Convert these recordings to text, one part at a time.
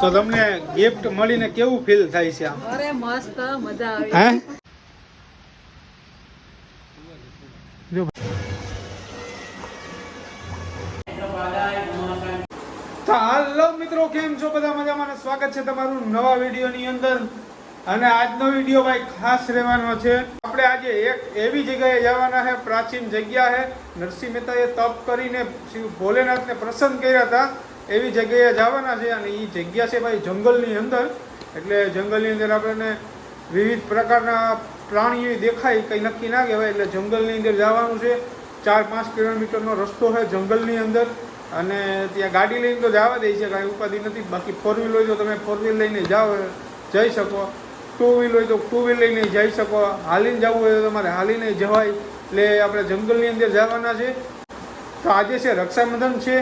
તો તમને ગિફ્ટ મળીને કેવું ફીલ થાય છે આમ? અરે મસ્ત, મજા આવી. હે તો હાલો મિત્રો, કેમ છો બધા? મજામાં ને સ્વાગત છે તમારું નવા વિડીયોની અંદર. અને આજનો વિડીયો ભાઈ ખાસ રહેવાનો છે. આપણે આજે એક એવી જગ્યાએ જવાના છે, પ્રાચીન જગ્યા છે. નરસિંહ મહેતાએ તપ કરીને શિવ ભોલેનાથને પ્રસન્ન કર્યા હતા, એવી જગ્યાએ જવાના છે. અને એ જગ્યા છે ભાઈ જંગલની અંદર. એટલે જંગલની અંદર આપણને વિવિધ પ્રકારના પ્રાણીઓ દેખાય, કંઈ નક્કી ના કહેવાય. એટલે જંગલની અંદર જવાનું છે. 4-5 કિલોમીટરનો રસ્તો છે જંગલની અંદર. અને ત્યાં ગાડી લઈને તો જવા દે છે, કાંઈ ઉપાધિ નથી. બાકી 4 વ્હીલ હોય તો તમે 4 વ્હીલ લઈને જઈ શકો. 2 વ્હીલ હોય તો 2 વ્હીલ લઈને જઈ શકો. હાલીને જવું હોય તો તમારે હાલીને જવાય. એટલે આપણે જંગલની અંદર જવાના છે. તો આજે છે રક્ષાબંધન છે,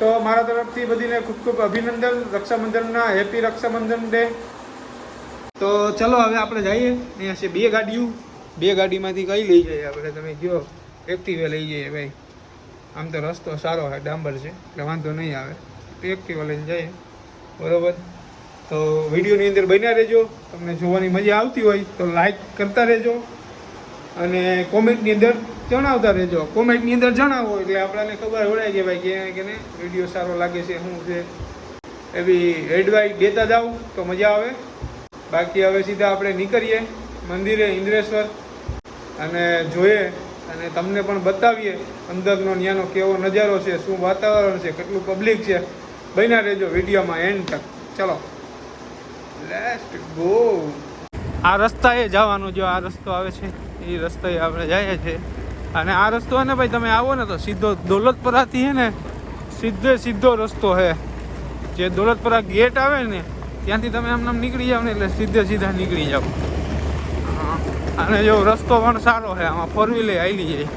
તો મારા તરફથી બધીને ખૂબ ખૂબ અભિનંદન રક્ષાબંધનના. Happy Rakshabandhan day. તો ચલો હવે આપણે જઈએ. અહીંયા છે 2 ગાડીઓ. 2 ગાડીમાંથી કઈ લઈ જઈએ આપણે? તમે કહો. એક્ટિવા લઈ જઈએ ભાઈ. આમ તો રસ્તો સારો છે, ડાંબર છે, એટલે વાંધો નહીં આવે. એક્ટિવા લઈને જઈએ, બરાબર? તો વિડીયોની અંદર બન્યા રહેજો. તમને જોવાની મજા આવતી હોય તો લાઈક કરતા રહેજો અને કોમેન્ટની અંદર જણાવતા રહેજો. કોમેન્ટની અંદર જણાવો એટલે આપણને ખબર પડે કે ભાઈ કેને વિડીયો સારો લાગે છે, શું છે, એવી એડવાઇસ દેતા જાઓ તો મજા આવે. બાકી હવે સીધા આપણે નીકળીએ મંદિરે ઇન્દ્રેશ્વર અને જોઈએ અને તમને પણ બતાવીએ અંદરનો ત્યાંનો કેવો નજારો છે, શું વાતાવરણ છે, કેટલું પબ્લિક છે. બન્યા રહેજો વિડીયોમાં એન્ડ તક. ચલો લેટ્સ ગો. આ રસ્તાએ જવાનું, જો આ રસ્તો આવે છે એ રસ્તાએ આપણે જઈએ છીએ. અને આ રસ્તો ને ભાઈ તમે આવો ને તો સીધો દોલતપરાથી છે ને સીધો રસ્તો છે. જે દોલતપરા ગેટ આવે ને ત્યાંથી તમે આમ નીકળી જાવ ને એટલે સીધા નીકળી જાવ. અને જો રસ્તો પણ સારો છે, આમાં 4 વ્હીલે હાલી જાય.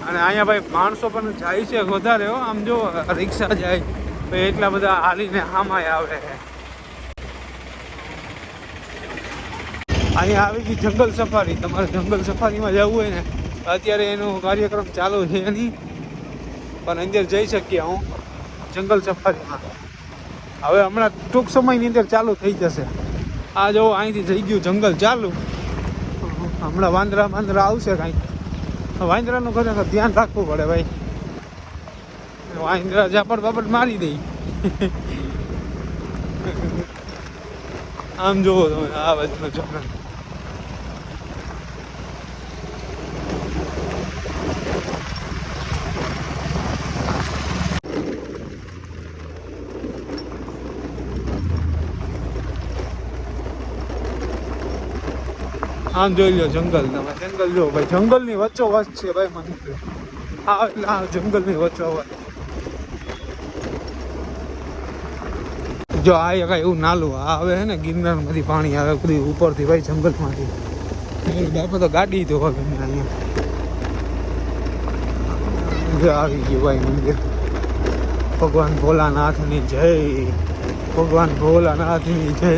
અને અહીંયા ભાઈ માણસો પણ જાય છે વધારે. આમ જો રિક્ષા જાય ભાઈ, એટલા બધા હાલીને આમાંય આવે છે. અહીંયા આવી ગઈ જંગલ સફારી. તમારે જંગલ સફારીમાં જવું હોય ને, અત્યારે એનો કાર્યક્રમ ચાલુ છે નહીં, પણ અંદર જઈ શકીએ હું જંગલ સફારીમાં. હવે હમણાં ટૂંક સમયની અંદર ચાલુ થઈ જશે. આ જો અહીંથી થઈ ગયું જંગલ ચાલુ. હમણાં વાંદરા આવશે કાંઈક. વાંદરાનું ખરેખર ધ્યાન રાખવું પડે ભાઈ. વાંદરા ઝાપડ બાપડ મારી દઈ. આમ જોવો તમે આ બાજુનો જંગલ. આમ જોઈ લો જંગલ. તમે જંગલ જો ભાઈ, જંગલની વચ્ચોવચ છે ભાઈ મંદિર. આ એટલે આ જંગલની વચ્ચોવચ. જો આ કાંઈ એવું નાલું આ હવે હે ને ગિરનારમાંથી પાણી આવે બધી ઉપરથી ભાઈ, જંગલમાંથી. બાપા તો ગાડી તો હવે અહીંયા જો આવી ગયું ભાઈ મંદિર. ભગવાન ભોલાનાથની જય. ભગવાન ભોલાનાથની જય.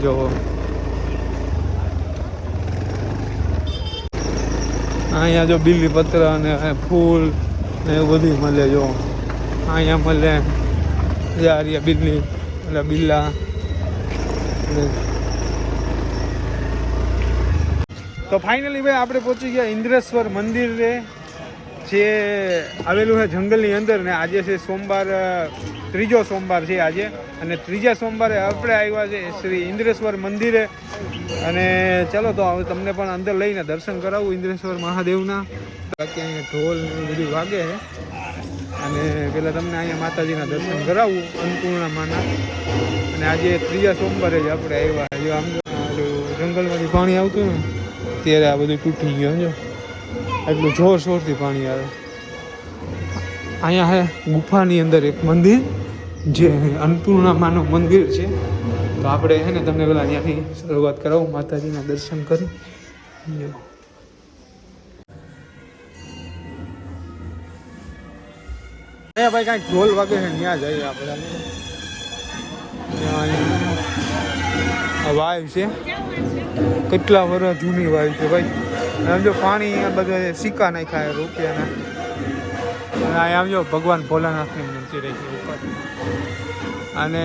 જો અહીંયા જો બીલીપત્ર અને ફૂલ ને એવું બધું મળે. જો અહીંયા મળે જારિયા બિલ્લી એટલે બિલ્લા. તો ફાઇનલી ભાઈ આપણે પહોંચી ગયા ઇન્દ્રેશ્વર મંદિર જે આવેલું છે જંગલની અંદર. ને આજે છે સોમવાર, 3જો સોમવાર છે આજે. અને 3જા સોમવારે આપણે આવ્યા છે શ્રી ઇન્દ્રેશ્વર મંદિરે. અને ચલો તો હવે તમને પણ અંદર લઈને દર્શન કરાવું ઇન્દ્રેશ્વર મહાદેવના. બાકી અહીંયા ઢોલ ને બધું વાગે છે. અને પહેલાં તમને અહીંયા માતાજીના દર્શન કરાવવું અન્નપૂર્ણા માના. અને આજે 3જા સોમવારે જ આપણે આવ્યા. જો આમ જંગલમાંથી પાણી આવતું ને ત્યારે આ બધું તૂટી ગયું. જો એટલું જોરશોરથી પાણી આવે. અહીંયા હે ગુફાની અંદર એક મંદિર જે અન્નપૂર્ણા માનું મંદિર છે. તો આપણે છે ને તમને પેલા અહીંયાથી શરૂઆત કરાવું માતાજીના દર્શન કરી. અહીંયા ભાઈ કાંઈક ઢોલ વાગે છે, ત્યાં જઈએ આપણે. વાવ છે, કેટલા વર્ષ જૂની વાવ છે ભાઈ. જો પાણી બધા સિક્કા નાખ્યા રૂપિયાના. અહીંયા આવજો ભગવાન ભોલાનાથનું મંદિર છે ઉપર અને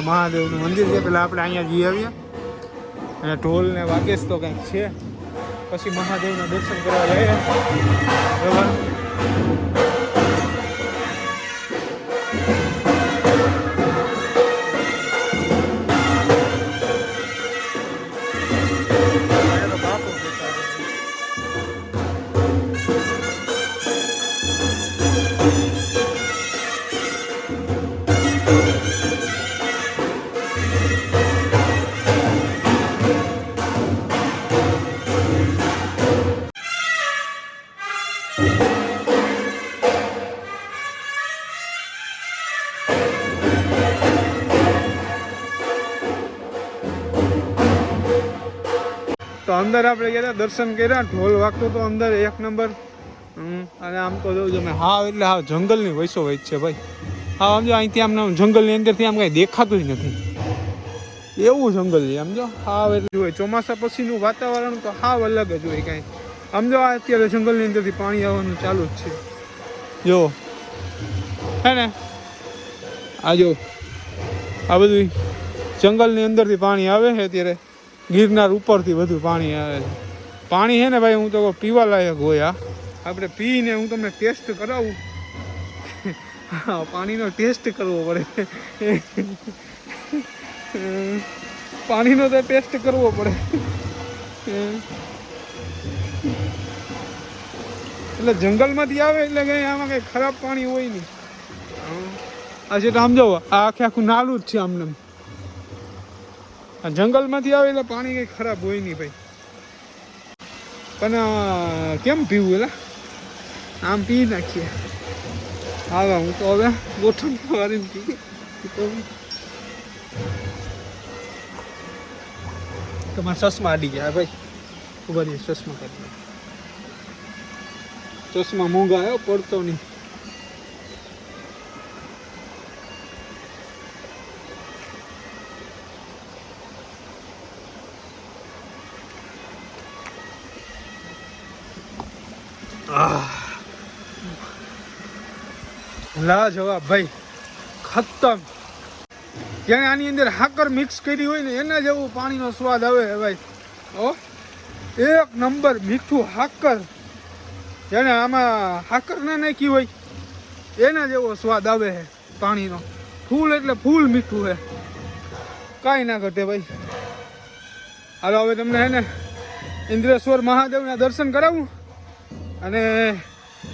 મહાદેવનું મંદિર છે. પેલા આપણે અહીંયા જઈ આવ્યા અને ઢોલ ને વાગેશ તો કંઈક છે, પછી મહાદેવના દર્શન કરવા જઈએ. બરાબર. તો અંદર આપણે ગયા દર્શન કર્યા, ઢોલ વાગતો તો અંદર એક નંબર. અને આમ તો જોઉં તમે હા એટલે હા જંગલની વૈસો વૈચ છે ભાઈ. હા આમ જો અહીંથી આમ જંગલની અંદરથી આમ કાંઈ દેખાતું જ નથી, એવું જંગલ છે. આમ જો હાવ એટલે હોય ચોમાસા પછીનું વાતાવરણ તો હાવ અલગ જ હોય કાંઈ. આમ જો અત્યારે જંગલની અંદરથી પાણી આવવાનું ચાલુ જ છે જો, હે ને. આ જો આ બધું જંગલની અંદરથી પાણી આવે છે અત્યારે, ગિરનાર ઉપરથી બધું પાણી આવે છે. પાણી છે ને ભાઈ હું તો પીવા લાયક હોય. આપણે પીને હું તમને ટેસ્ટ કરાવું. હા પાણીનો ટેસ્ટ કરવો પડે, પાણીનો તો ટેસ્ટ કરવો પડે. એટલે જંગલમાંથી આવે એટલે કંઈ આમાં કંઈ ખરાબ પાણી હોય નહીં. આ છે આમ જો આ આખે આખું નાલું જ છે આમને. આ જંગલમાંથી આવે એટલે પાણી કંઈ ખરાબ હોય નહીં ભાઈ. પણ કેમ પીવું એટલે આમ પી નાખીએ. હા હું તો હવે ગોઠણ વાળીને પી તમારા ચશ્મા અડી ગયા ભાઈ. ખબર નહીં ચશ્મા કાઢી, ચશ્મા મોંઘા આવ્યો પડતો નહીં. લાજવાબ ભાઈ, ખતમ. જેને આની અંદર હાકર મિક્સ કરી હોય ને એના જેવું પાણીનો સ્વાદ આવે ભાઈ. ઓ એક નંબર મીઠું હાકર, જેને આમાં હાકર ના નાખી હોય એના જેવો સ્વાદ આવે છે પાણીનો. ફૂલ એટલે ફૂલ મીઠું છે, કાંઈ ના ઘટે ભાઈ. હાલો હવે તમને હે ને ઇન્દ્રેશ્વર મહાદેવના દર્શન કરાવું. અને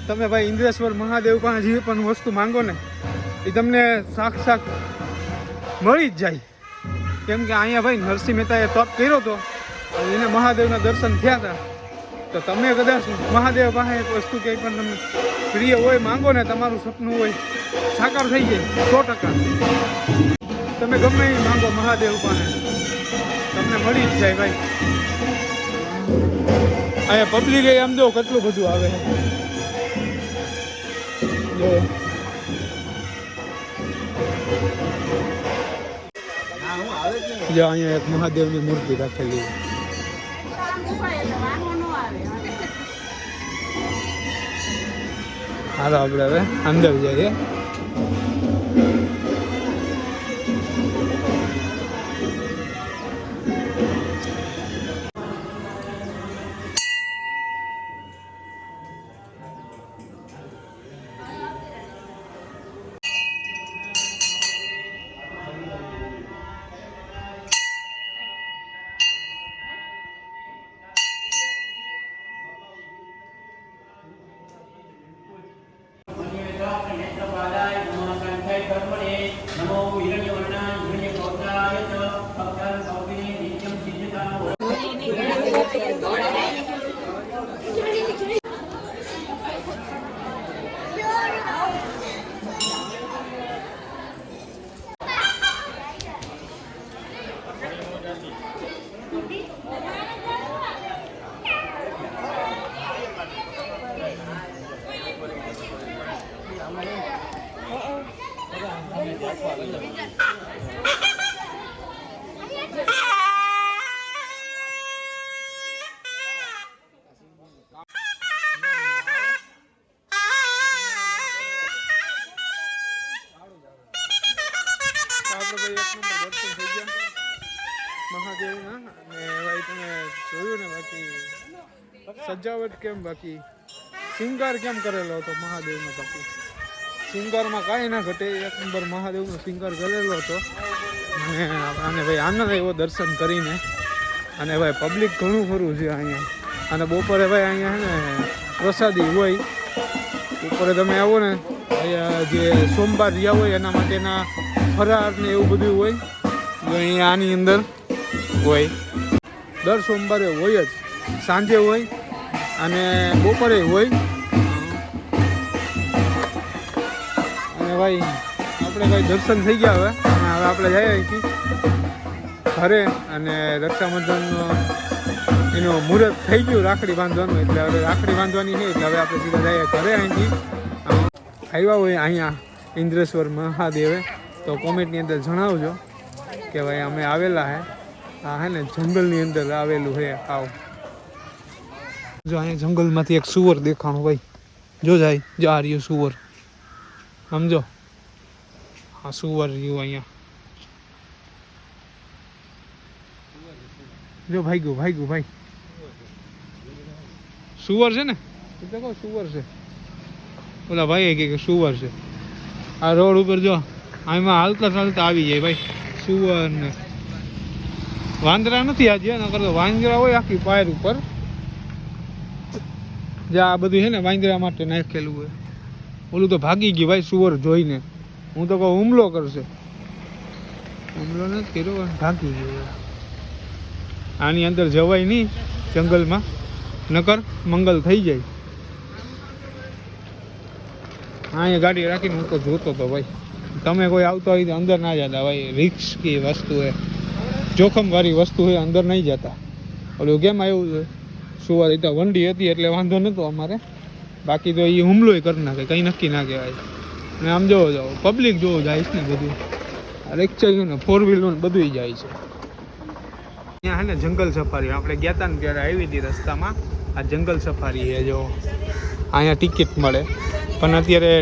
તમે ભાઈ ઇન્દ્રેશ્વર મહાદેવ પાસે જે પણ વસ્તુ માંગો ને એ તમને સાક્ષાત મળી જ જાય. કેમ કે અહીંયા ભાઈ નરસિંહ મહેતાએ તપ કર્યો હતો, એને મહાદેવના દર્શન થયા હતા. તો તમે કદાચ મહાદેવ પાસે એક વસ્તુ કંઈ પણ તમને પ્રિય હોય માંગો ને, તમારું સપનું હોય સાકાર થઈ જાય 100%. તમે ગમે એ માંગો મહાદેવ પાસે તમને મળી જ જાય ભાઈ. અહીંયા પબ્લિક આમ જો કેટલું બધું આવે જો. જો અહીંયા એક મહાદેવની મૂર્તિ રાખેલી. હાલો આપણે હવે અંદર જઈએ. આપણે ભાઈ એક નંબર દર્શન થઈ ગયા મહાદેવના. અને ભાઈ તમે જોયું ને બાકી સજાવટ કેમ, બાકી શિંગાર કેમ કરેલો હતો મહાદેવનો. બાકી શિંગારમાં કાંઈ ના ઘટે, એક નંબર મહાદેવનો શિંગાર કરેલો હતો. અને ભાઈ આનંદ આવ્યો દર્શન કરીને. અને ભાઈ પબ્લિક ઘણું ખરું છે અહીંયા. અને બપોરે ભાઈ અહીંયા છે ને પ્રસાદી હોય. બપોરે તમે આવો ને અહીંયા જે સોમવાર રહ્યા હોય એના માટેના ફરાર ને એવું બધું હોય જો અહીંયા આની અંદર હોય. દર સોમવારે હોય જ, સાંજે હોય અને બપોરે હોય. અને ભાઈ આપણે ભાઈ દર્શન થઈ ગયા હવે. અને હવે આપણે જઈએ અહીંથી ઘરે. અને રક્ષાબંધનનો એનું મુહૂર્ત થઈ ગયું રાખડી બાંધવાનું, એટલે હવે રાખડી બાંધવાની છે. એટલે હવે આપણે સીધા જઈએ ઘરે. અહીંથી આવ્યા હોય અહીંયા ઇન્દ્રેશ્વર મહાદેવે તો કોમેન્ટની અંદર જણાવજો કે ભાઈ અમે આવેલા હે. હા હે ને જંગલની અંદર આવેલું છે. આવો જો અહીંયા જંગલમાંથી એક સુવર દેખાણું ભાઈ. જો જાય જો આ રહ્યું સુવર, સમજો. હા સુવર રહ્યું અહીંયા. જો ભાગ્યું ભાઈ સુવર છે ને, એ તો કહું સુવર છે. ઓલા ભાઈ કે સુવર છે. આ રોડ ઉપર જો આમાં હાલતા ચાલતા આવી જાય ભાઈ સુવર ને. વાંદરા નથી આજે, નકર તો વાંદરા હોય આખી પાયર ઉપર. જ્યાં આ બધું છે ને વાંદરા માટે નાખેલું હોય. ઓલું તો ભાગી ગયું ભાઈ સુવર જોઈને. હું તો કહું હુમલો કરશે. હુમલો નથી કર્યો, ભાગી ગયો. આની અંદર જવાય નહીં જંગલમાં, નકર મંગલ થઈ જાય. અહીંયા ગાડી રાખીને હું તો જોતો હતો ભાઈ. તમે કોઈ આવતો હોય તો અંદર ના જતા ભાઈ, રિસ્કી વસ્તુ છે, જોખમવાળી વસ્તુ છે, અંદર નહીં જતા. ઓલું કેમ આવ્યું છે સુવાર એ તો વંડી હતી એટલે વાંધો નહોતો અમારે. બાકી તો એ હુમલોય કરી નાખે, કંઈ નક્કી ના કહેવાય. અને આમ જોવો જાઓ પબ્લિક જોવો જાય છે ને બધું, રિક્ષા ને 4 વ્હીલર બધું જાય છે. અહીંયા હે ને જંગલ સફારી આપણે ગયા હતા ને ત્યારે આવી હતી રસ્તામાં. આ જંગલ સફારી છે જો, અહીંયા ટિકિટ મળે. પણ અત્યારે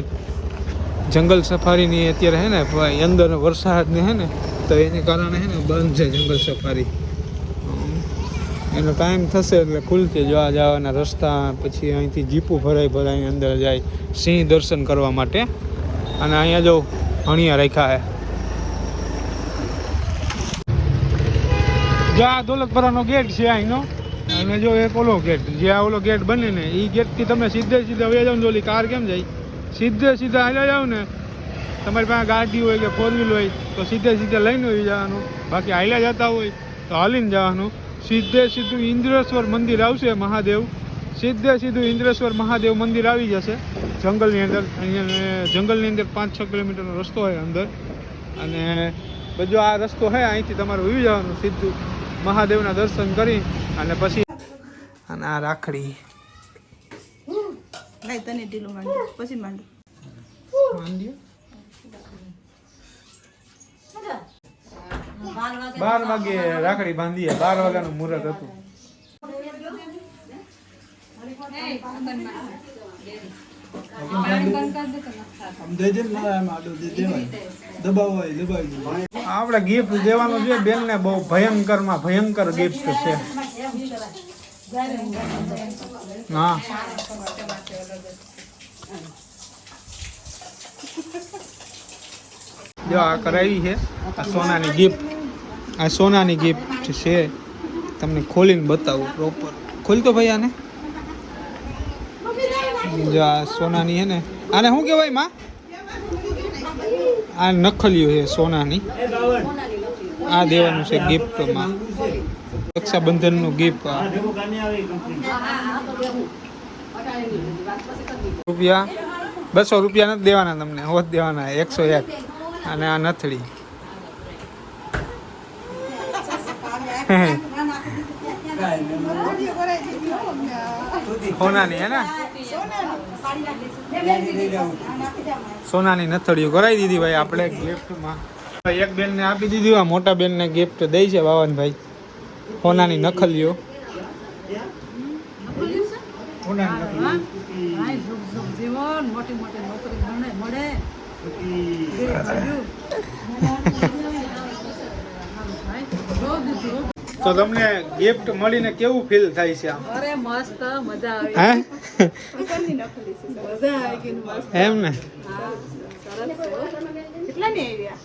જંગલ સફારીની અત્યારે હે ને અંદર વરસાદ ને હે ને તો એને કારણે હે ને બંધ છે જંગલ સફારી. એનો ટાઈમ થશે એટલે ખુલશે જોવા જવાના રસ્તા. પછી અહીંથી જીપું ભરાઈ અંદર જાય સિંહ દર્શન કરવા માટે. અને અહીંયા જો હણિયા રાખ્યા હે. જો આ દોલતપરાનો ગેટ છે અહીંનો. અને જો એક ઓલો ગેટ, જે આ ઓલો ગેટ બને ને એ ગેટથી તમે સીધે વયા જાવ ને. ઓલી કાર કેમ જાય, સીધા હાલ્યા જાવ ને. તમારી પાસે ગાડી હોય કે 4 વ્હીલ હોય તો સીધે લઈને આવી જવાનું. બાકી હાલ્યા જતા હોય તો હાલીને જવાનું. સીધું ઇન્દ્રેશ્વર મંદિર આવશે મહાદેવ. સીધું ઇન્દ્રેશ્વર મહાદેવ મંદિર આવી જશે જંગલની અંદર. અહીંયા જંગલની અંદર 5-6 કિલોમીટરનો રસ્તો હોય અંદર. અને બધો આ રસ્તો છે અહીંથી તમારે ઉઈ જવાનું સીધું મહાદેવના દર્શન કરી. અને પછી અને આ રાખડી તને ઢીલું માંડ્યું પછી માંડ્યું. 12 વાગે રાખડી બાંધીએ. 12 વાગ્યાનું મુહૂર્ત હતું. આપણે ગિફ્ટ દેવાનું છે બેન ને, બહુ ભયંકર ગિફ્ટ છે. હા જો આ કરાવી છે. આ સોનાની ગિફ્ટ, આ સોનાની ગિફ્ટ છે. તમને ખોલીને બતાવું પ્રોપર. ખોલતો ભાઈ આને. જો આ સોનાની છે ને. આને શું કહેવાય માં? આ નખલીઓ છે સોનાની. આ દેવાનું છે ગિફ્ટમાં. રક્ષાબંધનનું ગિફ્ટ. રૂપિયા 200 રૂપિયા નથી દેવાના તમને, હોત દેવાના 101. અને આ નથડી સોનાની હે ને, સોનાની નથડીઓ કરાવી દીધી ભાઈ આપણે ગિફ્ટમાં. એક બેનને આપી દીધી. આ મોટા બેનને ગિફ્ટ દઈ છે બાવનભાઈ. સોનાની નખલીઓ. તો તમને ગિફ્ટ મળીને કેવું ફીલ થાય છે આમ અરે મસ્ત મજા આવી હે પસંદની નખલી છે મજા આવી ગઈ મસ્ત એમ ને હા સરસ છે કેટલા ની આવ્યા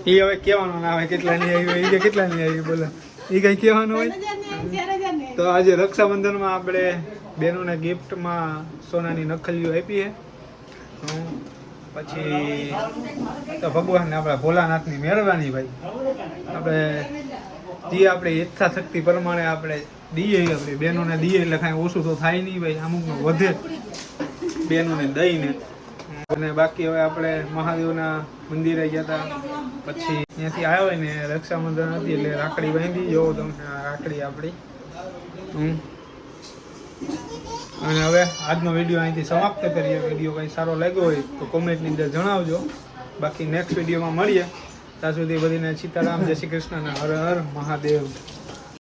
એ હવે કહેવાનું ના આવે કેટલાની આવી હોય એ કેટલાની આવી બોલો એ કઈ કહેવાનું હોય 4,000 ની 4,000 ની તો આજે રક્ષાબંધનમાં આપણે બહેનોને ગિફ્ટમાં સોનાની નખલીઓ આપી છે પછી તો ભગવાનને આપણા ભોલાનાથની મહેરબાની ભાઈ આપણે જે આપણે ઈચ્છા શક્તિ પ્રમાણે આપણે દઈએ આપણે બહેનોને દઈએ એટલે કાંઈ ઓછું તો થાય નહીં ભાઈ અમુકનું વધે બહેનોને દઈને અને બાકી હવે આપણે મહાદેવના મંદિરે ગયા હતા પછી ત્યાંથી આવ્યા હોય ને રક્ષાબંધન હતી એટલે રાખડી બાંધી જોવો તમે આ રાખડી આપણી અને હવે આજનો વિડીયો અહીંથી સમાપ્ત કરીએ વિડીયો કંઈ સારો લાગ્યો હોય તો કોમેન્ટની અંદર જણાવજો બાકી નેક્સ્ટ વિડીયોમાં મળીએ ત્યાં સુધી બધીને સીતારામ જય શ્રી કૃષ્ણ અને હર હર મહાદેવ